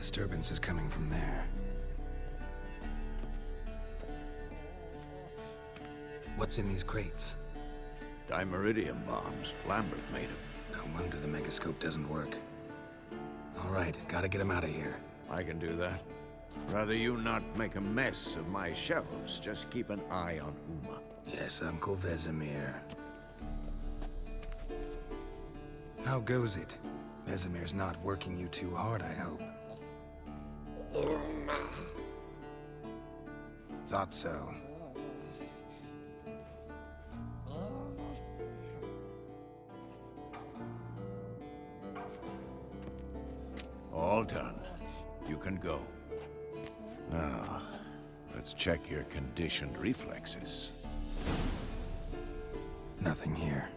disturbance is coming from there. What's in these crates? Dimeridium bombs. Lambert made them. No wonder the megascope doesn't work. All right, gotta get him out of here. I can do that. Rather you not make a mess of my shelves. Just keep an eye on Uma. Yes, Uncle Vesemir. How goes it? Vesemir's not working you too hard, I hope. Thought so. All done. You can go. Now, let's check your conditioned reflexes. Nothing here.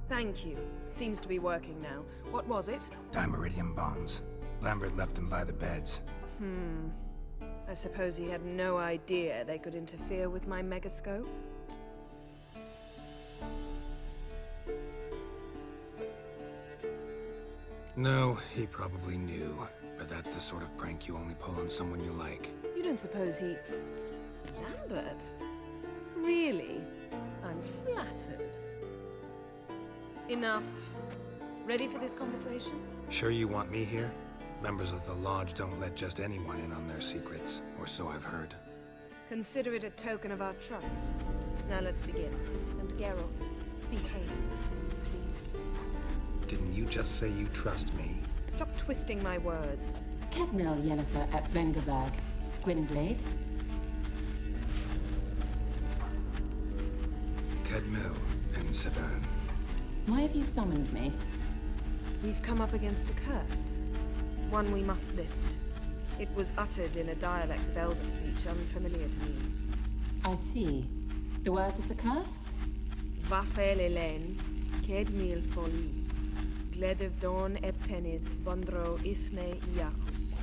Thank you. Seems to be working now. What was it? Dimeridium bombs. Lambert left them by the beds. I suppose he had no idea they could interfere with my megascope? No, he probably knew. But that's the sort of prank you only pull on someone you like. You don't suppose he... Lambert? Really? I'm flattered. Enough. Ready for this conversation? Sure you want me here? Members of the Lodge don't let just anyone in on their secrets, or so I've heard. Consider it a token of our trust. Now let's begin. And Geralt, behave, please. Didn't you just say you trust me? Stop twisting my words. Kedmil Yennefer at Vengerberg. Gwynblade. Kedmil and Severn. Why have you summoned me? We've come up against a curse. One we must lift. It was uttered in a dialect of Elder speech unfamiliar to me. I see. The words of the curse? Vafel Elen, Kedmil Foli, Gledev Don Eptenid, Bondro Isne Iakus.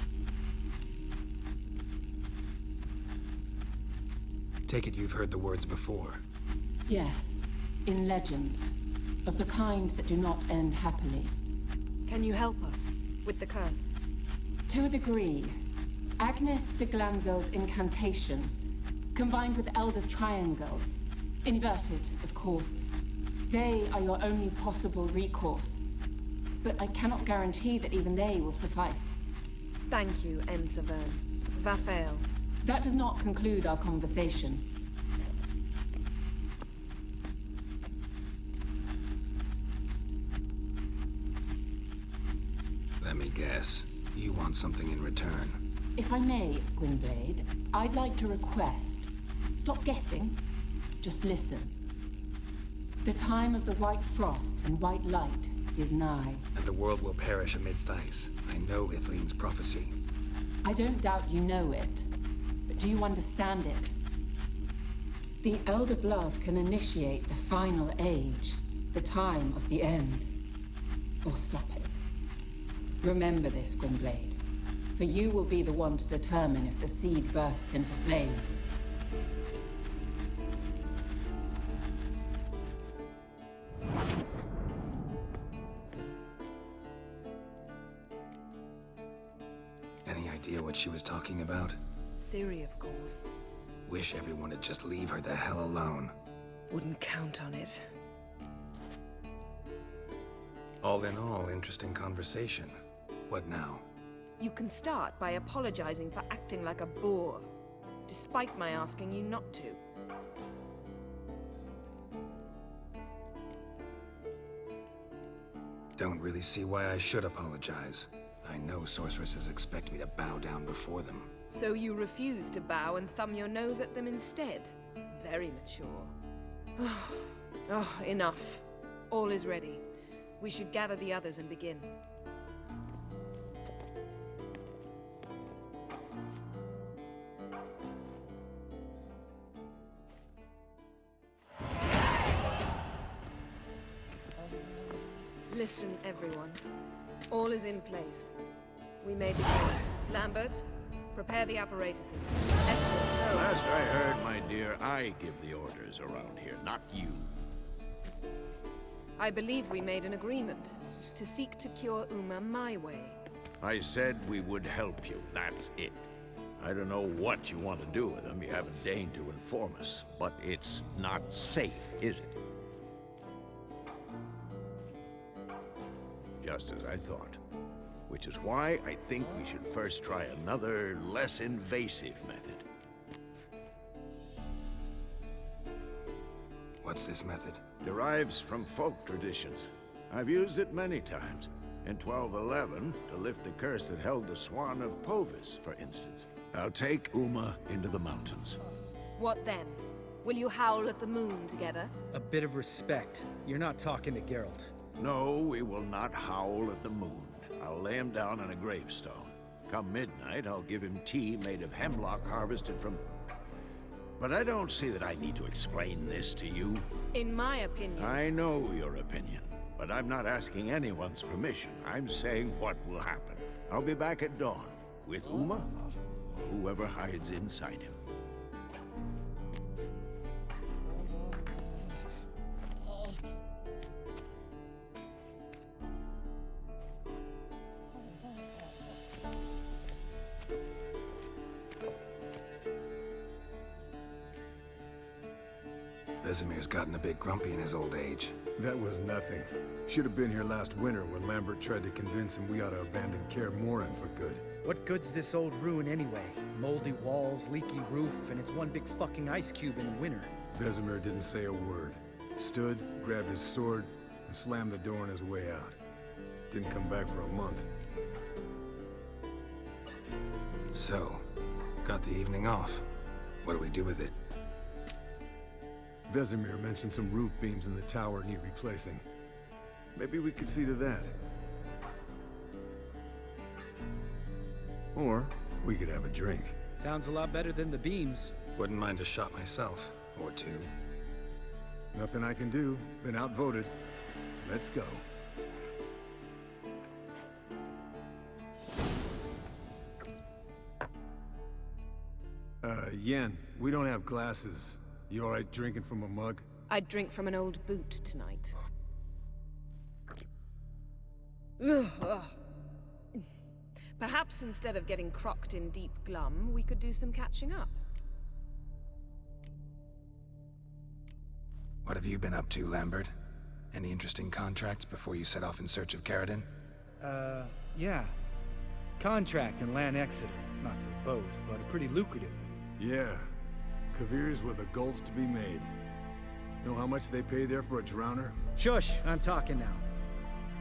Take it you've heard the words before. Yes. In legends. Of the kind that do not end happily. Can you help us with the curse? To a degree. Agnes de Glanville's incantation, combined with Elder's triangle, inverted, of course. They are your only possible recourse. But I cannot guarantee that even they will suffice. Thank you, Severn. Vafel. That does not conclude our conversation. Let me guess. You want something in return. If I may, Gwynblade, I'd like to request. Stop guessing. Just listen. The time of the white frost and white light is nigh. And the world will perish amidst ice. I know Ithleen's prophecy. I don't doubt you know it. But do you understand it? The Elder Blood can initiate the final age. The time of the end. Or stop it. Remember this, Gwynblade. For you will be the one to determine if the seed bursts into flames. Any idea what she was talking about? Ciri, of course. Wish everyone would just leave her the hell alone. Wouldn't count on it. All in all, interesting conversation. What now? You can start by apologizing for acting like a boor, despite my asking you not to. Don't really see why I should apologize. I know sorceresses expect me to bow down before them. So you refuse to bow and thumb your nose at them instead? Very mature. Oh, enough. All is ready. We should gather the others and begin. Listen, everyone. All is in place. We may begin. Lambert, prepare the apparatuses. Escort, go. Last I heard, my dear, I give the orders around here, not you. I believe we made an agreement to seek to cure Uma my way. I said we would help you, that's it. I don't know what you want to do with them, you haven't deigned to inform us, but it's not safe, is it? Just as I thought. Which is why I think we should first try another, less invasive method. What's this method? Derives from folk traditions. I've used it many times. In 1211, to lift the curse that held the Swan of Povis, for instance. I'll take Uma into the mountains. What then? Will you howl at the moon together? A bit of respect. You're not talking to Geralt. No, we will not howl at the moon. I'll lay him down on a gravestone. Come midnight, I'll give him tea made of hemlock harvested from... But I don't see that I need to explain this to you. In my opinion... I know your opinion, but I'm not asking anyone's permission. I'm saying what will happen. I'll be back at dawn, with Uma, or whoever hides inside him. Vesemir's gotten a bit grumpy in his old age. That was nothing. Should have been here last winter when Lambert tried to convince him we ought to abandon Kaer Morhen for good. What good's this old ruin anyway? Moldy walls, leaky roof, and it's one big fucking ice cube in the winter. Vesemir didn't say a word. Stood, grabbed his sword, and slammed the door on his way out. Didn't come back for a month. So, got the evening off. What do we do with it? Vesemir mentioned some roof beams in the tower need replacing. Maybe we could see to that. Or we could have a drink. Sounds a lot better than the beams. Wouldn't mind a shot myself. Or two. Nothing I can do. Been outvoted. Let's go. Yen, we don't have glasses. You alright drinking from a mug? I'd drink from an old boot tonight. Perhaps instead of getting crocked in deep glum, we could do some catching up. What have you been up to, Lambert? Any interesting contracts before you set off in search of Caradon? Yeah. Contract in Lan Exeter. Not to boast, but a pretty lucrative one. Yeah. Kavir's where the gold's to be made. Know how much they pay there for a drowner? Shush! I'm talking now.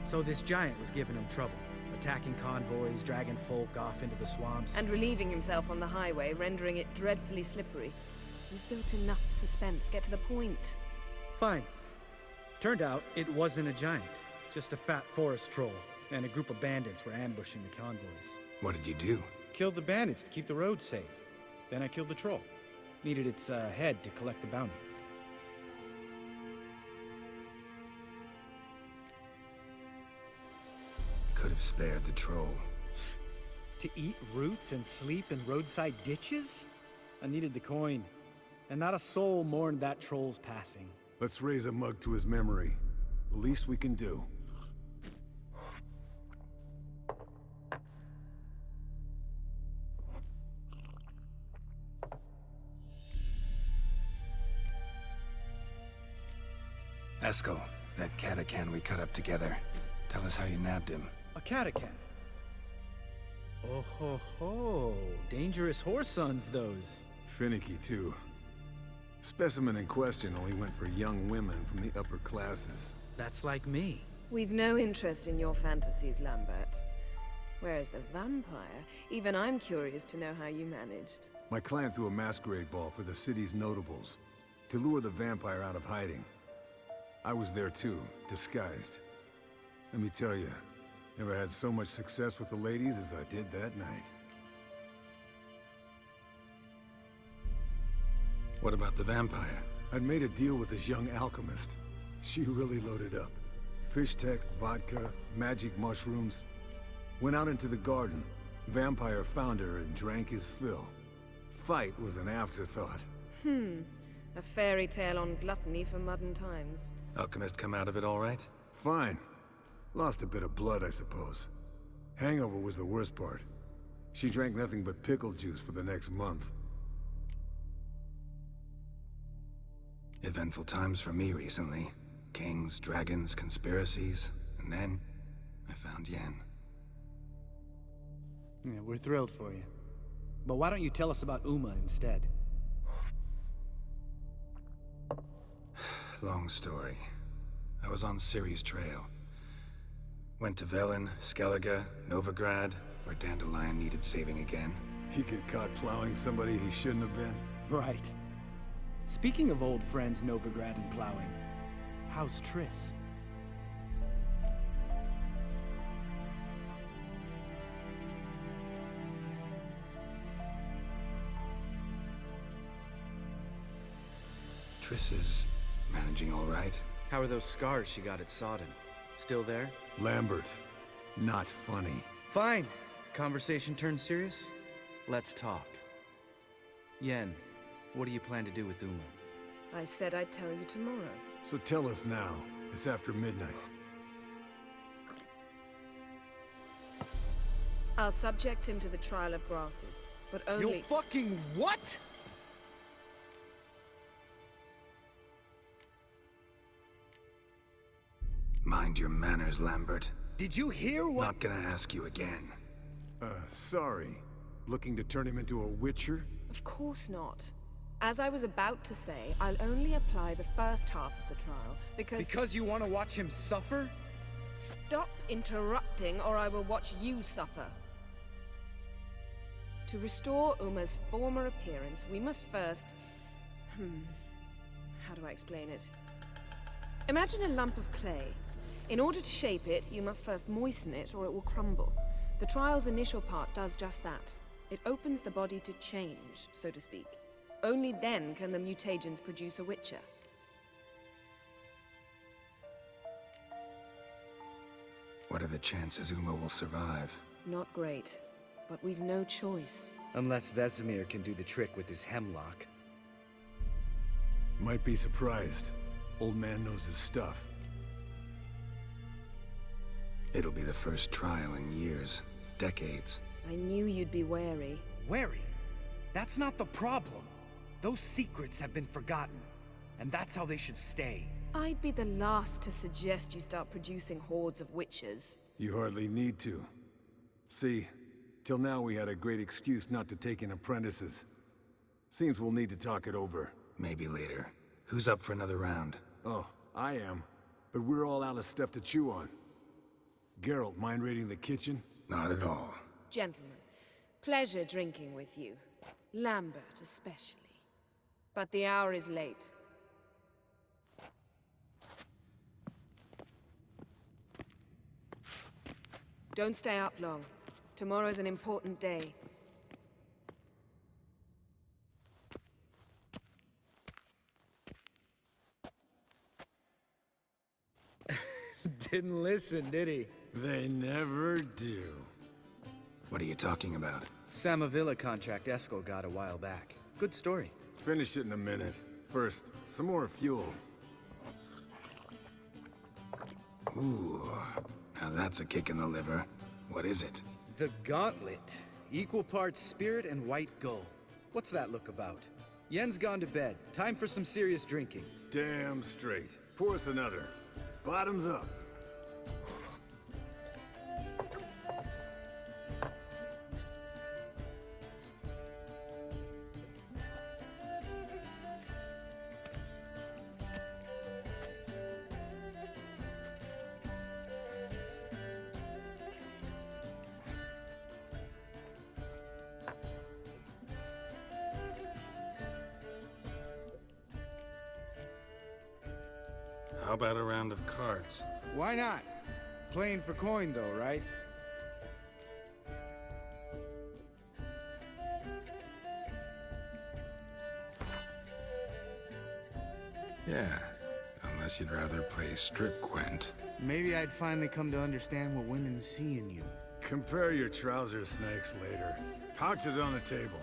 So this giant was giving him trouble. Attacking convoys, dragging folk off into the swamps. And relieving himself on the highway, rendering it dreadfully slippery. We've built enough suspense. Get to the point. Fine. Turned out it wasn't a giant. Just a fat forest troll. And a group of bandits were ambushing the convoys. What did you do? Killed the bandits to keep the road safe. Then I killed the troll. Needed its head to collect the bounty. Could have spared the troll. To eat roots and sleep in roadside ditches? I needed the coin. And not a soul mourned that troll's passing. Let's raise a mug to his memory. The least we can do. Eskel, that catacan we cut up together. Tell us how you nabbed him. A catacan. Oh ho ho. Dangerous horse sons, those. Finicky, too. Specimen in question only went for young women from the upper classes. That's like me. We've no interest in your fantasies, Lambert. Whereas the vampire, even I'm curious to know how you managed. My clan threw a masquerade ball for the city's notables. to lure the vampire out of hiding. I was there too, disguised. Let me tell you, never had so much success with the ladies as I did that night. What about the vampire? I'd made a deal with this young alchemist. She really loaded up. Fish tech, vodka, magic mushrooms. Went out into the garden. Vampire found her and drank his fill. Fight was an afterthought. A fairy tale on gluttony for modern times. Alchemist come out of it all right? Fine. Lost a bit of blood, I suppose. Hangover was the worst part. She drank nothing but pickle juice for the next month. Eventful times for me recently. Kings, dragons, conspiracies, and then I found Yen. Yeah, we're thrilled for you. But why don't you tell us about Uma instead? Long story. I was on Ciri's trail. Went to Velen, Skellige, Novigrad, where Dandelion needed saving again. He get caught plowing somebody he shouldn't have been. Right. Speaking of old friends Novigrad and plowing, how's Triss? Triss is managing all right. How are those scars she got at Sodden? Still there? Lambert. Not funny. Fine. Conversation turned serious? Let's talk. Yen, what do you plan to do with Uma? I said I'd tell you tomorrow. So tell us now. It's after midnight. I'll subject him to the trial of grasses, but only... You fucking what?! Mind your manners, Lambert. Did you hear what— Not gonna ask you again. Sorry. Looking to turn him into a witcher? Of course not. As I was about to say, I'll only apply the first half of the trial, because... Because you want to watch him suffer? Stop interrupting, or I will watch you suffer. To restore Uma's former appearance, we must first... How do I explain it? Imagine a lump of clay. In order to shape it, you must first moisten it, or it will crumble. The trial's initial part does just that. It opens the body to change, so to speak. Only then can the mutagens produce a witcher. What are the chances Uma will survive? Not great, but we've no choice. Unless Vesemir can do the trick with his hemlock. Might be surprised. Old man knows his stuff. It'll be the first trial in years, decades. I knew you'd be wary. Wary? That's not the problem. Those secrets have been forgotten, and that's how they should stay. I'd be the last to suggest you start producing hordes of witches. You hardly need to. See, till now we had a great excuse not to take in apprentices. Seems we'll need to talk it over. Maybe later. Who's up for another round? Oh, I am. But we're all out of stuff to chew on. Geralt, mind raiding the kitchen? Not at all. Gentlemen, pleasure drinking with you. Lambert especially. But the hour is late. Don't stay up long. Tomorrow's an important day. Didn't listen, did he? They never do. What are you talking about? Samavilla contract Eskel got a while back. Good story. Finish it in a minute. First, some more fuel. Ooh, now that's a kick in the liver. What is it? The Gauntlet. Equal parts spirit and white gull. What's that look about? Yen's gone to bed. Time for some serious drinking. Damn straight. Pour us another. Bottoms up. How about a round of cards? Why not? Playing for coin, though, right? Yeah, unless you'd rather play strip quint. Maybe I'd finally come to understand what women see in you. Compare your trouser snakes later. Pouch is on the table.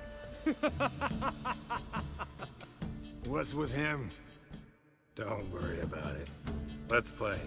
What's with him? Don't worry about it. Let's play.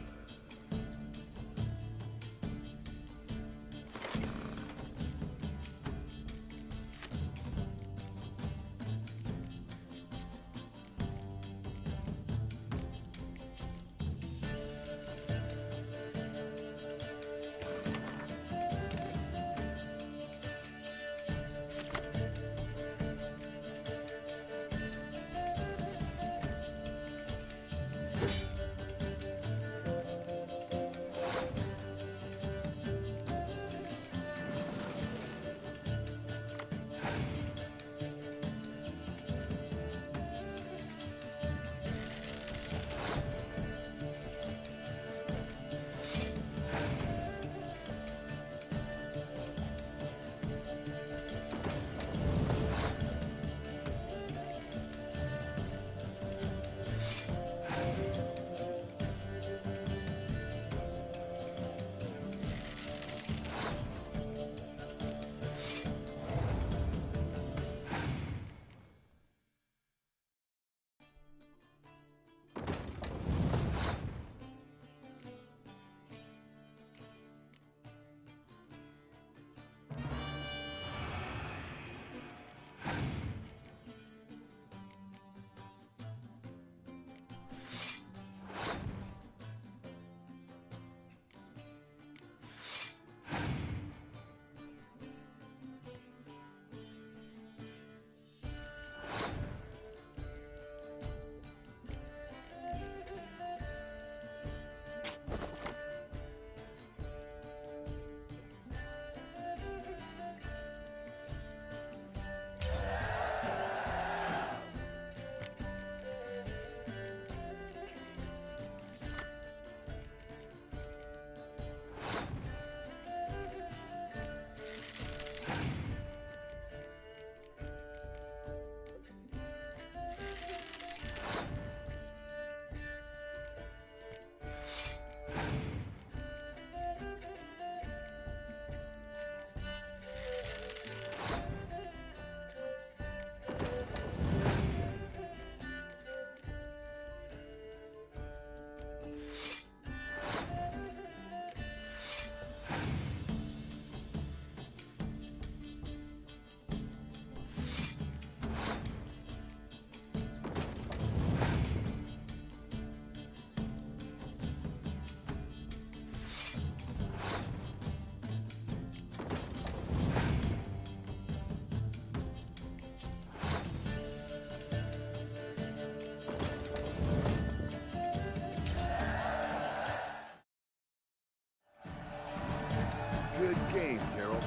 Good game, Geralt.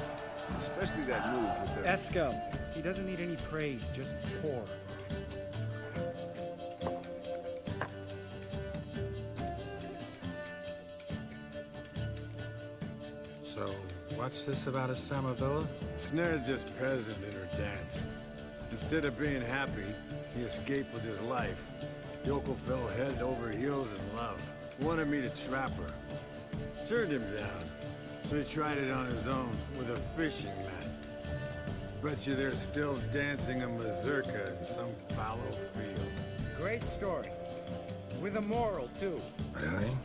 Especially that move with the... Eskel. He doesn't need any praise, just pour. So, what's this about a Samavilla? Snared this peasant in her dance. Instead of being happy, he escaped with his life. Yoko fell head over heels in love. Wanted me to trap her. Turned him down. So he tried it on his own, with a fishing mat. Bet you they're still dancing a mazurka in some fallow field. Great story. With a moral, too. Really?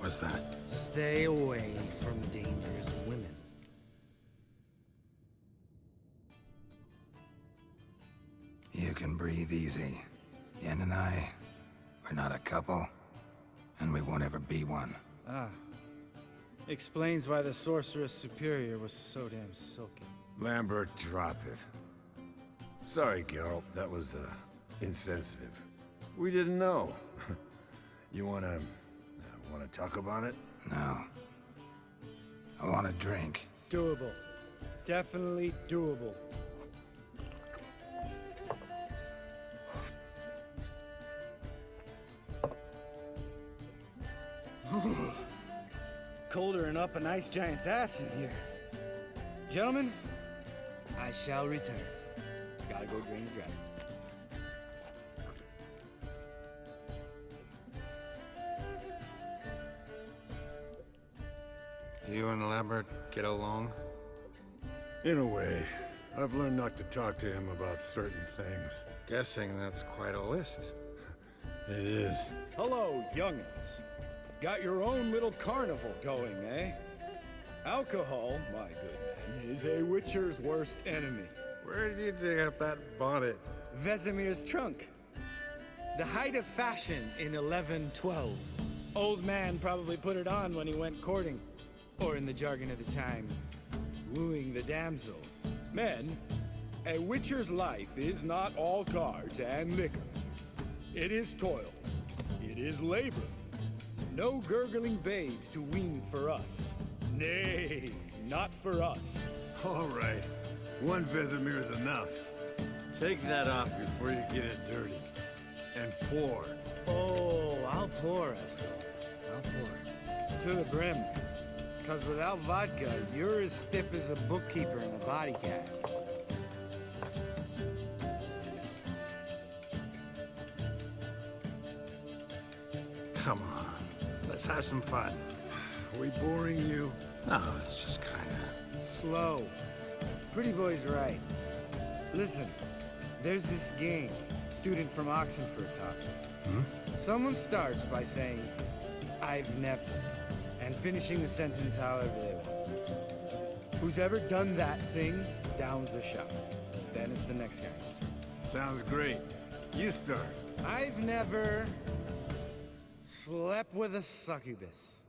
What's that? Stay away from dangerous women. You can breathe easy. Yen and I, we're not a couple, and we won't ever be one. Ah. Explains why the Sorceress Superior was so damn silky. Lambert, drop it. Sorry, Geralt, that was, insensitive. We didn't know. You wanna talk about it? No. I want a drink. Doable. Definitely doable. Colder than up an ice giant's ass in here. Gentlemen, I shall return. Gotta go drain the dragon. You and Lambert get along? In a way. I've learned not to talk to him about certain things. Guessing that's quite a list. It is. Hello, youngins. Got your own little carnival going, eh? Alcohol, my good man, is a witcher's worst enemy. Where did you dig up that bonnet? Vesemir's trunk. The height of fashion in 1112. Old man probably put it on when he went courting. Or in the jargon of the time, wooing the damsels. Men, a witcher's life is not all cards and liquor. It is toil. It is labor. No gurgling babes to wean for us. Nay, not for us. All right. One Vesemir is enough. Take that off before you get it dirty. And pour. Oh, I'll pour, Esco. I'll pour. To the brim. Because without vodka, you're as stiff as a bookkeeper in a body cast. Come on, let's have some fun. Are we boring you? No, it's just kinda... Slow. Pretty boy's right. Listen, there's this game. Student from Oxenford taught me. Someone starts by saying, I've never, and finishing the sentence however they want. Who's ever done that thing downs a shot. Then it's the next guy's. Sounds great. You start. I've never slept with a succubus.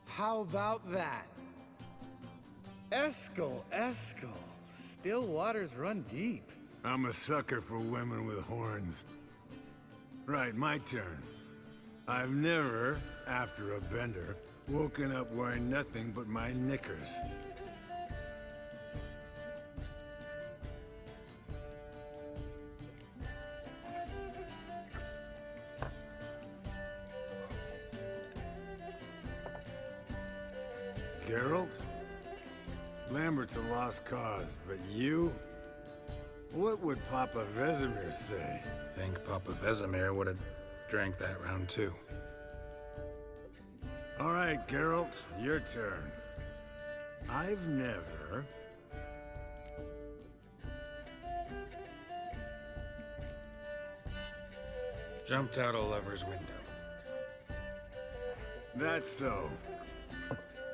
How about that? Eskel. Still waters run deep. I'm a sucker for women with horns. Right, my turn. I've never, after a bender, woken up wearing nothing but my knickers. Geralt? Lambert's a lost cause, but you? What would Papa Vesemir say? Think Papa Vesemir would have drank that round too. All right, Geralt, your turn. I've never... Jumped out a lover's window. That's so.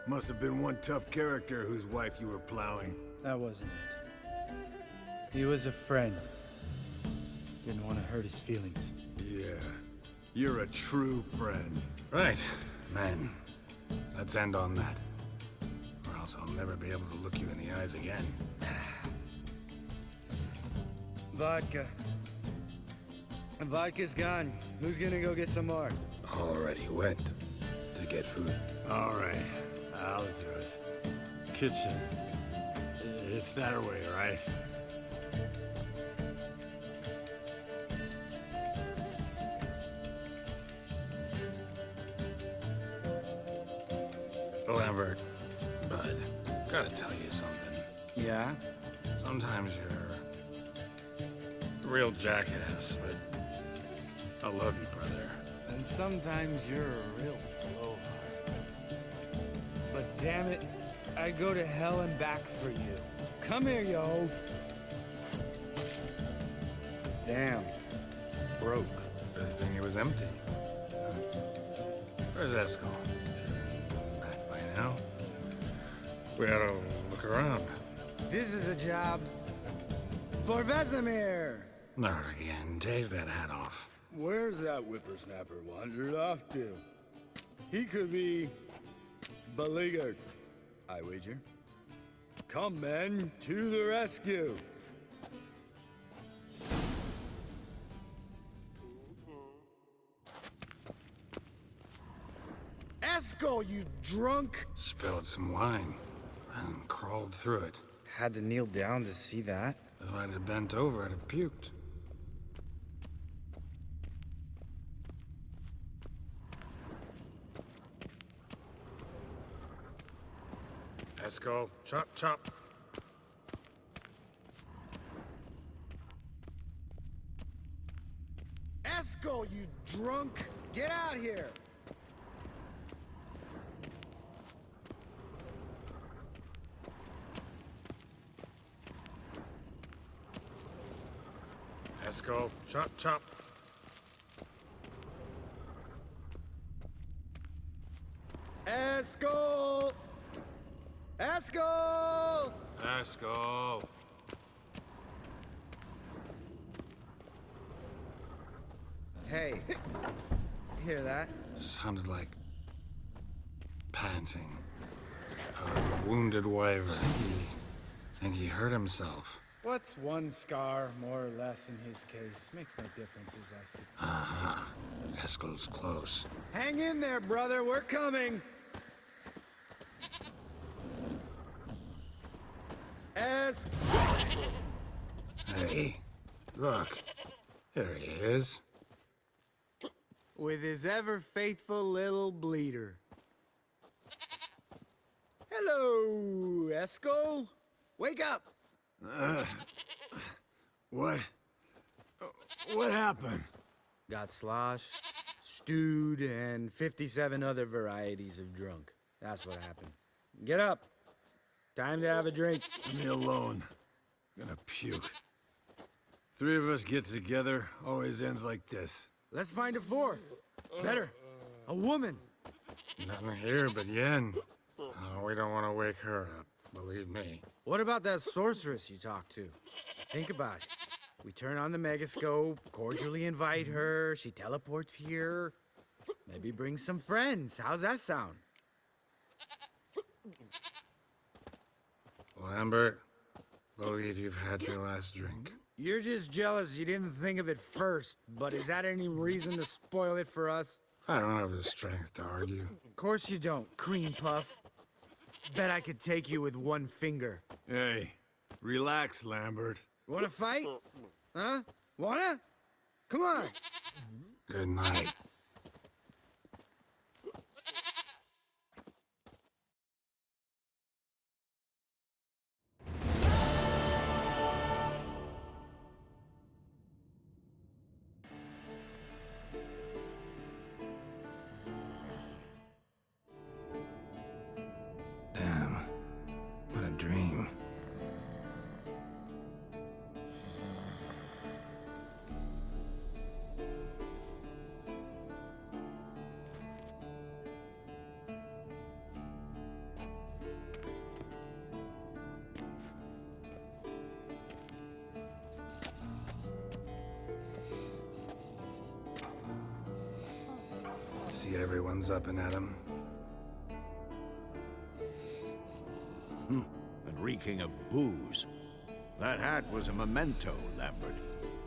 Must have been one tough character whose wife you were plowing. That wasn't it. He was a friend. Didn't want to hurt his feelings. Yeah, you're a true friend. Right, man. Let's end on that. Or else I'll never be able to look you in the eyes again. Vodka. Vodka's gone. Who's gonna go get some more? Already went to get food. All right, I'll do it. Kitchen. It's that way, right? Lambert, bud, gotta tell you something. Yeah? Sometimes you're a real jackass, but I love you, brother. And sometimes you're a real blowhard. But damn it, I'd go to hell and back for you. Come here, you oaf. Damn. Broke. Good thing it was empty. Where's Eskel? Back by now. We ought to look around. This is a job for Vesemir. Not again. Take that hat off. Where's that whippersnapper wandered off to? He could be beleaguered, I wager. Come, men, to the rescue. Eskel, you drunk! Spilled some wine and crawled through it. Had to kneel down to see that. If I'd have bent over, I'd have puked. Eskel, chop, chop. Eskel, you drunk! Get out here! Eskel, chop, chop. Eskel! Eskel! Eskel. Hey, hear that? Sounded like panting. A wounded wyvern. Think he hurt himself. What's one scar, more or less, in his case? Makes no difference, as I see. Uh-huh. Eskel's close. Hang in there, brother. We're coming. Hey, look. There he is. With his ever-faithful little bleeder. Hello, Eskel. Wake up. What? What happened? Got sloshed, stewed, and 57 other varieties of drunk. That's what happened. Get up. Time to have a drink. Leave me alone. I'm gonna puke. Three of us get together, always ends like this. Let's find a fourth. Better. A woman. Nothing here but Yen. Oh, we don't want to wake her up, believe me. What about that sorceress you talked to? Think about it. We turn on the megascope, cordially invite her, she teleports here. Maybe bring some friends. How's that sound? Lambert, believe you've had your last drink. You're just jealous you didn't think of it first, but is that any reason to spoil it for us? I don't have the strength to argue. Of course you don't, cream puff. Bet I could take you with one finger. Hey, relax, Lambert. Wanna fight? Huh? Wanna? Come on. Good night. Damn, what a dream. See everyone's up and at 'em. And reeking of booze. That hat was a memento, Lambert.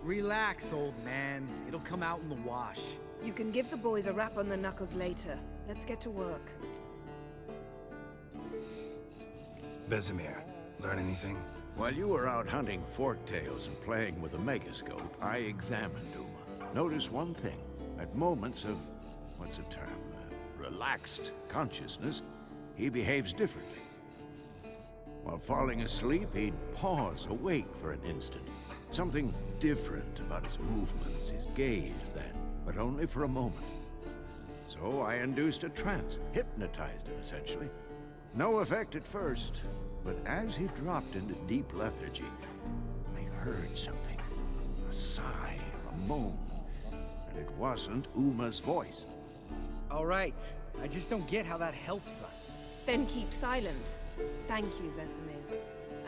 Relax, old man. It'll come out in the wash. You can give the boys a rap on the knuckles later. Let's get to work. Vesemir, learn anything? While you were out hunting forktails and playing with a megascope, I examined Uma. Notice one thing. At moments of, what's the term, relaxed consciousness, he behaves differently. While falling asleep, he'd pause, awake for an instant. Something different about his movements, his gaze then, but only for a moment. So I induced a trance, hypnotized him essentially. No effect at first, but as he dropped into deep lethargy, I heard something. A sigh, a moan, and it wasn't Uma's voice. All right. I just don't get how that helps us. Then keep silent. Thank you, Vesemir.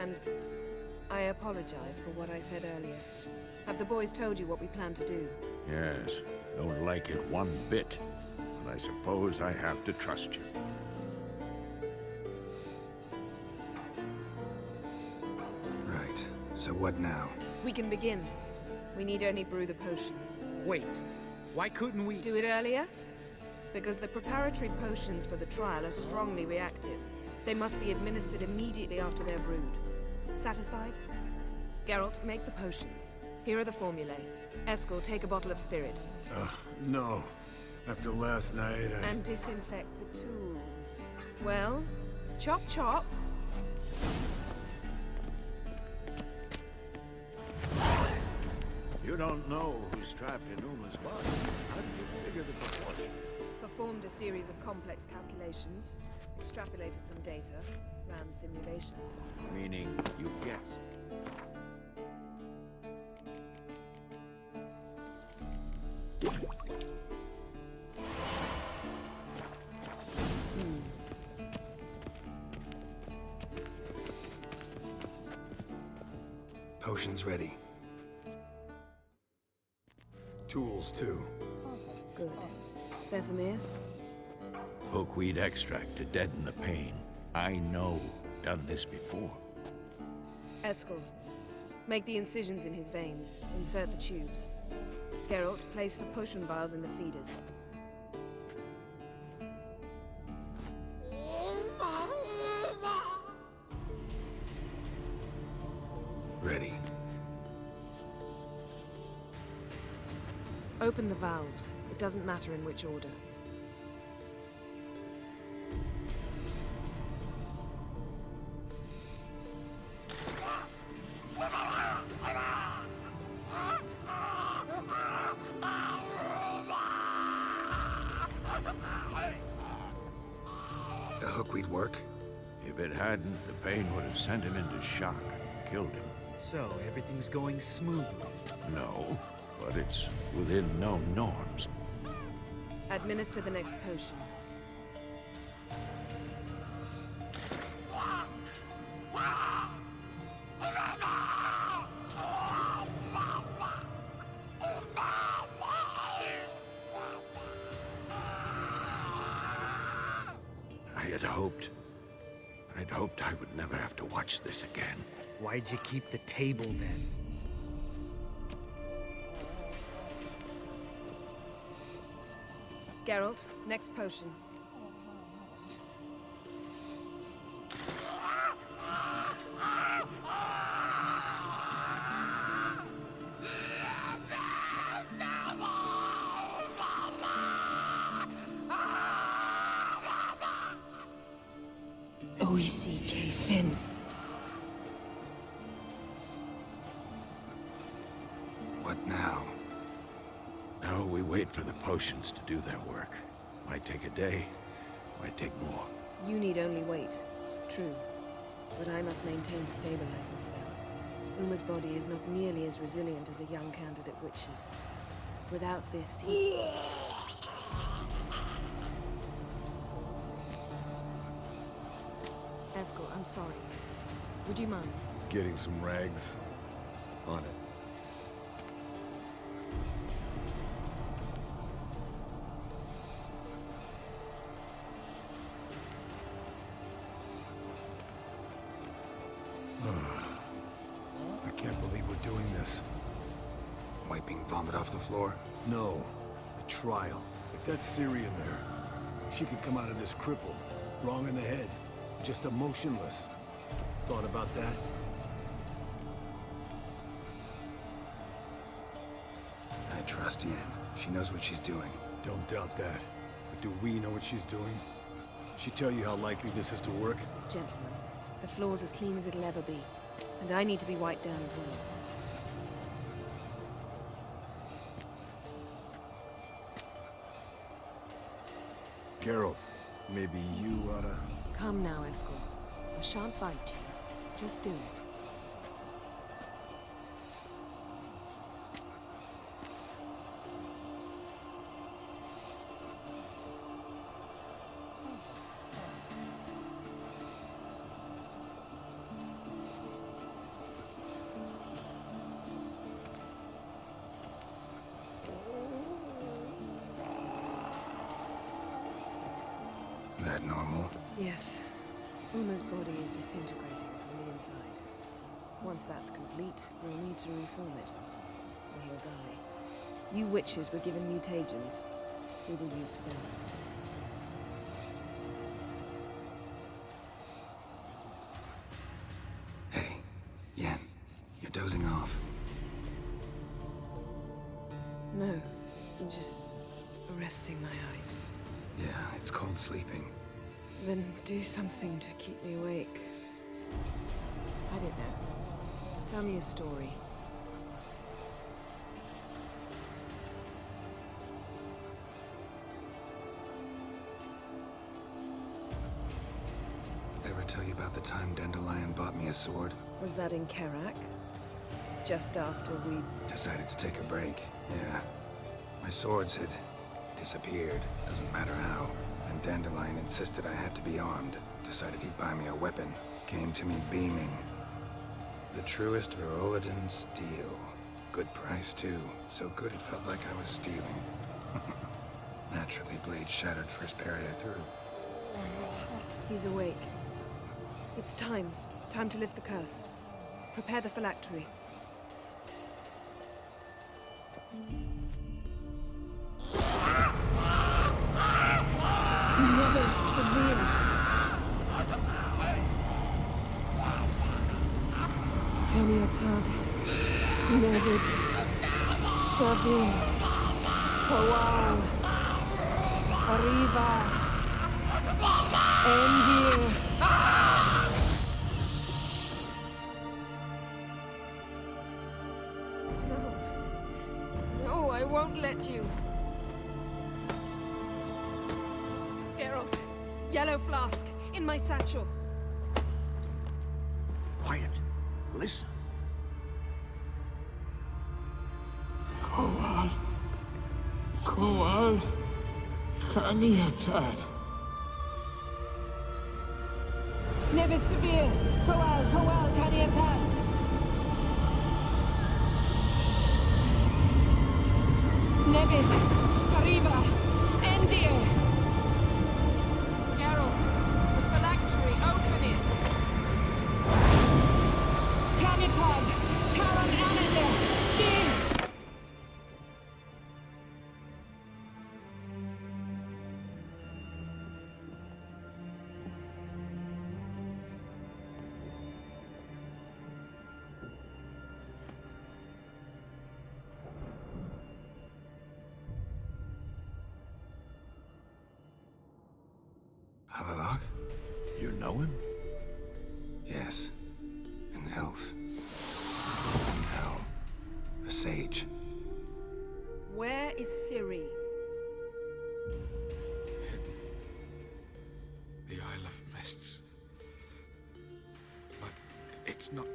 And I apologize for what I said earlier. Have the boys told you what we plan to do? Yes, don't like it one bit, but I suppose I have to trust you. Right, so what now? We can begin. We need only brew the potions. Wait. Why couldn't we... Do it earlier? Because the preparatory potions for the trial are strongly reactive. They must be administered immediately after they're brewed. Satisfied? Geralt, make the potions. Here are the formulae. Eskel, take a bottle of spirit. No. After last night, And disinfect the tools. Well, chop chop. You don't know who's trapped in Uma's body. How did you figure the proportions? Performed a series of complex calculations, extrapolated some data, ran simulations. Meaning, you guessed. Potion's ready. tools too. Good. Vesemir? Hookweed extract to deaden the pain. I know. Done this before. Eskel. Make the incisions in his veins. Insert the tubes. Geralt, place the potion vials in the feeders. Ready. Open the valves. It doesn't matter in which order. The hookweed work? If it hadn't, the pain would have sent him into shock, killed him. So, everything's going smoothly. No, but it's within known norms. Administer the next potion. I'd hoped I would never have to watch this again. Why'd you keep the table then? Geralt, next potion. O-E-C-K Finn. What now? Now we wait for the potions to do their work. Might take a day, might take more. You need only wait. True. But I must maintain the stabilizing spell. Uma's body is not nearly as resilient as a young candidate witch's. Without this, he... Eskel, I'm sorry. Would you mind? Getting some rags on it. I can't believe we're doing this. Wiping vomit off the floor? No, the trial. If that's Ciri in there, she could come out of this crippled, wrong in the head, just emotionless. Thought about that? I trust Yen. She knows what she's doing. Don't doubt that. But do we know what she's doing? She tell you how likely this is to work? Gentlemen, the floor's as clean as it'll ever be. And I need to be wiped down as well. Geralt, maybe you oughta... Come now, Eskel. I shan't bite you. Just do it. That normal? Yes. Uma's body is disintegrating from the inside. Once that's complete, we'll need to reform it, or he'll die. You witches were given mutagens. We will use stones. Hey, Yen, you're dozing off. No, just resting my eyes. Yeah, it's called sleeping. Then do something to keep me awake. I don't know. Tell me a story. Ever tell you about the time Dandelion bought me a sword? Was that in Kerak? Just after we... Decided to take a break, yeah. My swords had disappeared, doesn't matter how. And Dandelion insisted I had to be armed. Decided he'd buy me a weapon. Came to me beaming. The truest Verolidan steel. Good price, too. So good it felt like I was stealing. Naturally, blade shattered first parry I threw. He's awake. It's time. Time to lift the curse. Prepare the phylactery. Never severe. Kaniatad. Never severe. Kowal. Arriva. Endir. No, I won't let you. Geralt, yellow flask, in my satchel. Quiet. Listen. Kowal. Kowal. Kaniatad. Never severe. Kowal, Kaniatad. Nevid, Arriba, Endir. Geralt, the phylactery, open it. Kaniatad, Taran Anadir, Div. Havelock? You know him? Yes. An elf. In hell. A sage. Where is Ciri? The Isle of Mists. But it's not...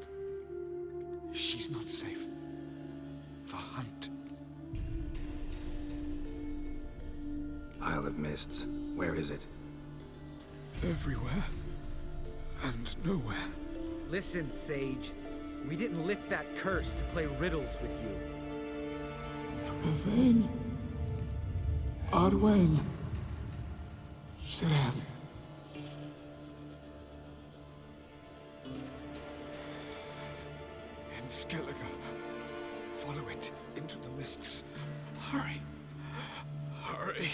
She's not safe. The hunt. Isle of Mists. Where is it? Everywhere. And nowhere. Listen, Sage. We didn't lift that curse to play riddles with you. Yvain. Arwen. Siren. In Skellige. Follow it into the mists. Hurry. Hurry.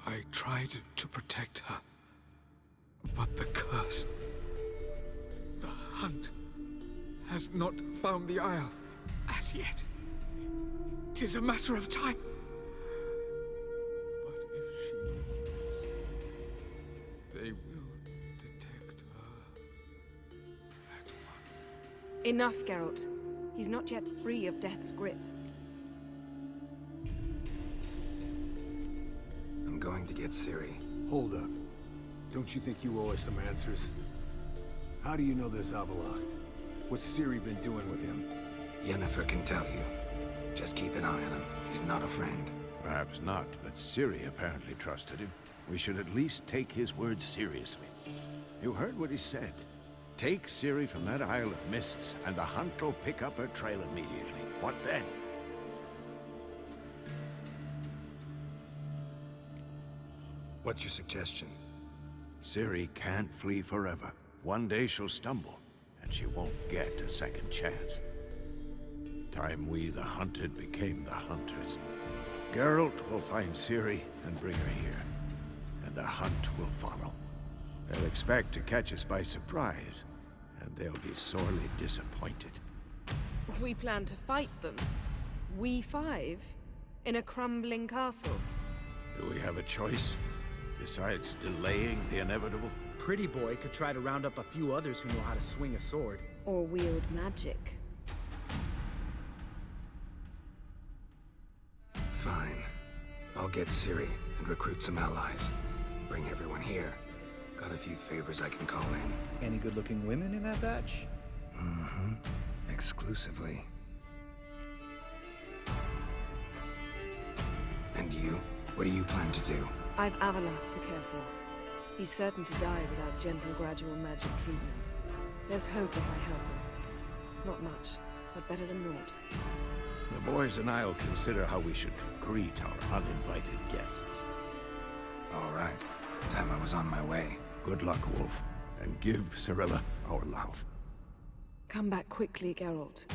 I tried to protect her. But the curse... The hunt... has not found the Isle as yet. 'Tis a matter of time. But if she leaves, they will detect her at once. Enough, Geralt. He's not yet free of death's grip. I'm going to get Ciri. Hold up. Don't you think you owe us some answers? How do you know this Havelock? What's Ciri been doing with him? Yennefer can tell you. Just keep an eye on him. He's not a friend. Perhaps not, but Ciri apparently trusted him. We should at least take his words seriously. You heard what he said. Take Ciri from that Isle of Mists, and the hunt will pick up her trail immediately. What then? What's your suggestion? Ciri can't flee forever. One day she'll stumble, and she won't get a second chance. Time we, the hunted, became the hunters. Geralt will find Ciri and bring her here, and the hunt will follow. They'll expect to catch us by surprise, and they'll be sorely disappointed. We plan to fight them. We five? In a crumbling castle? Do we have a choice, besides delaying the inevitable? Pretty Boy could try to round up a few others who know how to swing a sword. Or wield magic? Fine. I'll get Ciri and recruit some allies. Bring everyone here. Got a few favors I can call in. Any good-looking women in that batch? Mm-hmm. Exclusively. And you? What do you plan to do? I've Avalok to care for. He's certain to die without gentle, gradual magic treatment. There's hope if I help him. Not much, but better than naught. The boys and I'll consider how we should greet our uninvited guests. All right. Time I was on my way. Good luck, Wolf, and give Cirilla our love. Come back quickly, Geralt.